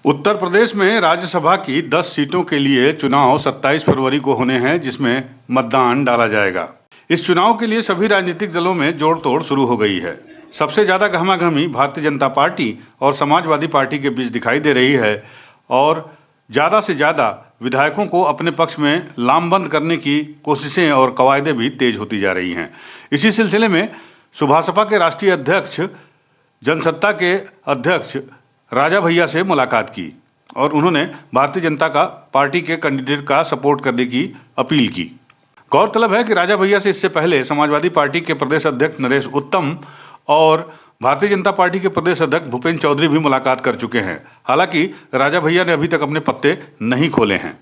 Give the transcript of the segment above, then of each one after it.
उत्तर प्रदेश में राज्यसभा की 10 सीटों के लिए चुनाव 27 फरवरी को होने हैं, जिसमें मतदान डाला जाएगा। इस चुनाव के लिए सभी राजनीतिक दलों में जोड़-तोड़ शुरू हो गई है। सबसे ज्यादा गहमागहमी भारतीय जनता पार्टी और समाजवादी पार्टी के बीच दिखाई दे रही है और ज्यादा से ज्यादा विधायकों को अपने पक्ष में लामबंद करने की कोशिशें और कवायदें भी तेज होती जा रही हैं। इसी सिलसिले में सुभासपा के राष्ट्रीय अध्यक्ष जनसत्ता के अध्यक्ष राजा भैया से मुलाकात की और उन्होंने भारतीय जनता पार्टी के कैंडिडेट का सपोर्ट करने की अपील की। गौरतलब है कि राजा भैया से इससे पहले समाजवादी पार्टी के प्रदेश अध्यक्ष नरेश उत्तम और भारतीय जनता पार्टी के प्रदेश अध्यक्ष भूपेंद्र चौधरी भी मुलाकात कर चुके हैं। हालांकि राजा भैया ने अभी तक अपने पत्ते नहीं खोले हैं।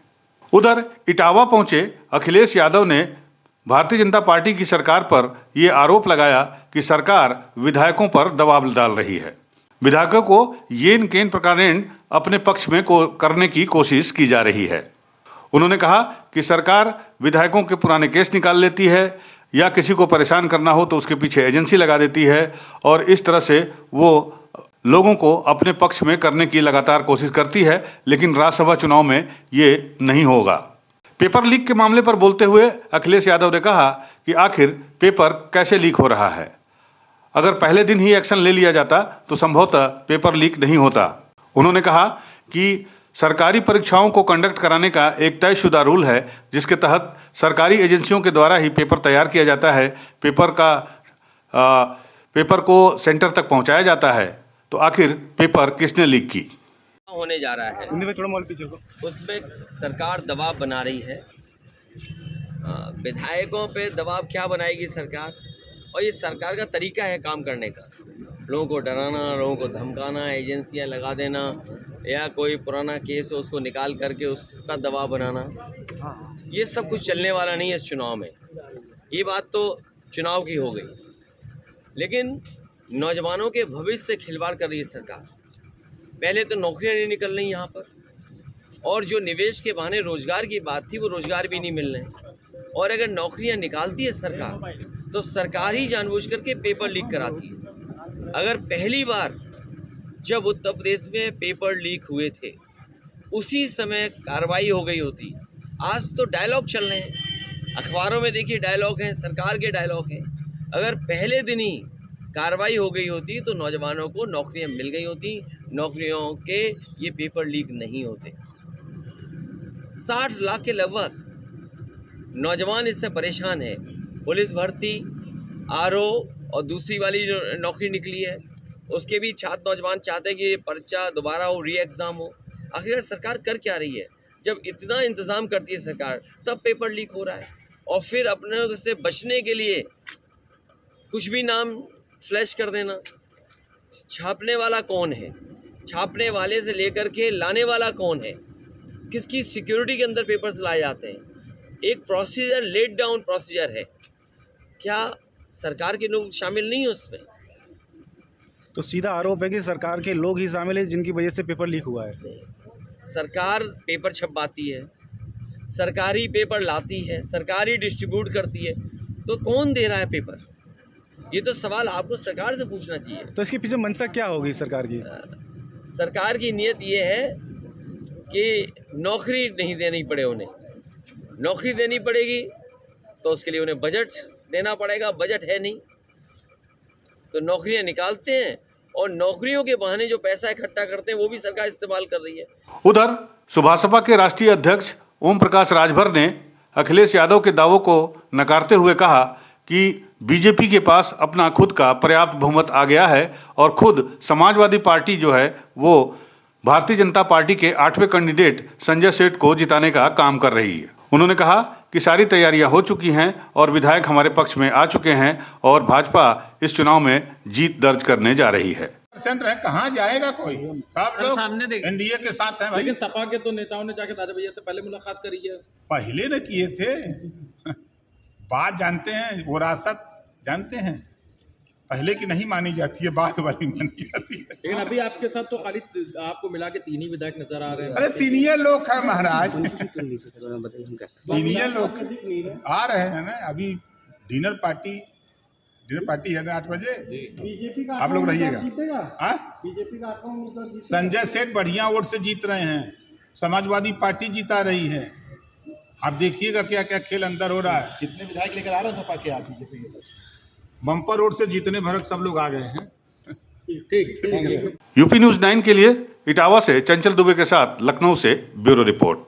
उधर इटावा पहुंचे अखिलेश यादव ने भारतीय जनता पार्टी की सरकार पर यह आरोप लगाया कि सरकार विधायकों पर दबाव डाल रही है। विधायकों को येन केन प्रकारेण अपने पक्ष में करने की कोशिश की जा रही है। उन्होंने कहा कि सरकार विधायकों के पुराने केस निकाल लेती है या किसी को परेशान करना हो तो उसके पीछे एजेंसी लगा देती है और इस तरह से वो लोगों को अपने पक्ष में करने की लगातार कोशिश करती है, लेकिन राज्यसभा चुनाव में ये नहीं होगा। पेपर लीक के मामले पर बोलते हुए अखिलेश यादव ने कहा कि आखिर पेपर कैसे लीक हो रहा है। अगर पहले दिन ही एक्शन ले लिया जाता तो संभवतः पेपर लीक नहीं होता। उन्होंने कहा कि सरकारी परीक्षाओं को कंडक्ट कराने का एक तयशुदा रूल है, जिसके तहत सरकारी एजेंसियों के द्वारा ही पेपर तैयार किया जाता है, पेपर को सेंटर तक पहुंचाया जाता है। तो आखिर पेपर किसने लीक की? होने जा रहा है उसमें सरकार दबाव बना रही है। विधायकों पे दबाव क्या बनाएगी सरकार, और ये सरकार का तरीका है काम करने का। लोगों को डराना, लोगों को धमकाना, एजेंसियां लगा देना या कोई पुराना केस हो उसको निकाल करके उसका दबाव बनाना, ये सब कुछ चलने वाला नहीं है इस चुनाव में। ये बात तो चुनाव की हो गई, लेकिन नौजवानों के भविष्य से खिलवाड़ कर रही है सरकार। पहले तो नौकरियां नहीं निकल रही यहाँ पर, और जो निवेश के बहाने रोजगार की बात थी वो रोजगार भी नहीं मिल रहे। और अगर नौकरियां निकालती है सरकार तो सरकार ही जानबूझ करके पेपर लीक कराती है। अगर पहली बार जब उत्तर प्रदेश में पेपर लीक हुए थे उसी समय कार्रवाई हो गई होती। आज तो डायलॉग चल रहे हैं, अखबारों में देखिए डायलॉग हैं, सरकार के डायलॉग हैं। अगर पहले दिन ही कार्रवाई हो गई होती तो नौजवानों को नौकरियां मिल गई होती, नौकरियों के ये पेपर लीक नहीं होते। 60 लाख के लगभग नौजवान इससे परेशान है। पुलिस भर्ती, आरओ और दूसरी वाली जो नौकरी निकली है उसके भी छात्र नौजवान चाहते हैं कि ये पर्चा दोबारा हो, री एग्ज़ाम हो। आखिर सरकार कर क्या रही है? जब इतना इंतज़ाम करती है सरकार तब पेपर लीक हो रहा है। और फिर अपने से बचने के लिए कुछ भी नाम फ्लैश कर देना। छापने वाला कौन है? छापने वाले से लेकर के लाने वाला कौन है? किसकी सिक्योरिटी के अंदर पेपर्स लाए जाते हैं? एक प्रोसीजर, लेट डाउन प्रोसीजर है। क्या सरकार के लोग शामिल नहीं है उसमें? तो सीधा आरोप है कि सरकार के लोग ही शामिल हैं जिनकी वजह से पेपर लीक हुआ है। सरकार पेपर छपवाती है, सरकारी पेपर लाती है, सरकारी डिस्ट्रीब्यूट करती है, तो कौन दे रहा है पेपर? ये तो सवाल आपको सरकार से पूछना चाहिए। तो इसके पीछे मंशा क्या होगी सरकार की? सरकार की नीयत ये है कि नौकरी नहीं देनी पड़े उन्हें। नौकरी देनी पड़ेगी तो उसके लिए उन्हें बजट देना पड़ेगा, बजट है नहीं तो नौकरियां निकालते हैं और नौकरियों के बहाने जो पैसा इकट्ठा करते हैं वो भी सरकार इस्तेमाल कर रही है। उधर सुभासपा के राष्ट्रीय अध्यक्ष ओम प्रकाश राजभर ने अखिलेश यादव के दावों को नकारते हुए कहा कि बीजेपी के पास अपना खुद का पर्याप्त बहुमत आ गया है और खुद समाजवादी पार्टी जो है वो भारतीय जनता पार्टी के 8वें कैंडिडेट संजय सेठ को जिताने का काम कर रही है। उन्होंने कहा कि सारी तैयारियां हो चुकी हैं और विधायक हमारे पक्ष में आ चुके हैं और भाजपा इस चुनाव में जीत दर्ज करने जा रही है। कहाँ जाएगा कोई? सब लोग सामने एनडीए के साथ हैं भाई। लेकिन सपा के तो नेताओं ने जाके राजा भैया से पहले मुलाकात करी है। पहले न किए थे। बात जानते हैं, विरासत जानते हैं। पहले की नहीं मानी जाती है, बाद वाली मानी जाती है। लेकिन अभी आपके साथ तो खाली आपको मिला के 3 ही विधायक नजर आ रहे हैं। अरे 3 ही लोग है महाराज, 3 ही लोग आ रहे हैं ना। अभी डिनर पार्टी जिन्हें पार्टी है ना 8 बजे बीजेपी का आप लोग रहिएगा। जीतेगा। हाँ? बीजेपी का जीतेगा। संजय सेठ बढ़िया वोट से जीत रहे हैं, समाजवादी पार्टी जीता रही है। आप देखिएगा क्या क्या खेल अंदर हो रहा है। कितने विधायक लेकर आ रहे थे पाके आप बीजेपी के पास? बम्पर वोट से जीतने भरक सब लोग आ गए हैं। ठीक यूपी न्यूज़ 9 के लिए इटावा से चंचल दुबे के साथ लखनऊ से ब्यूरो रिपोर्ट।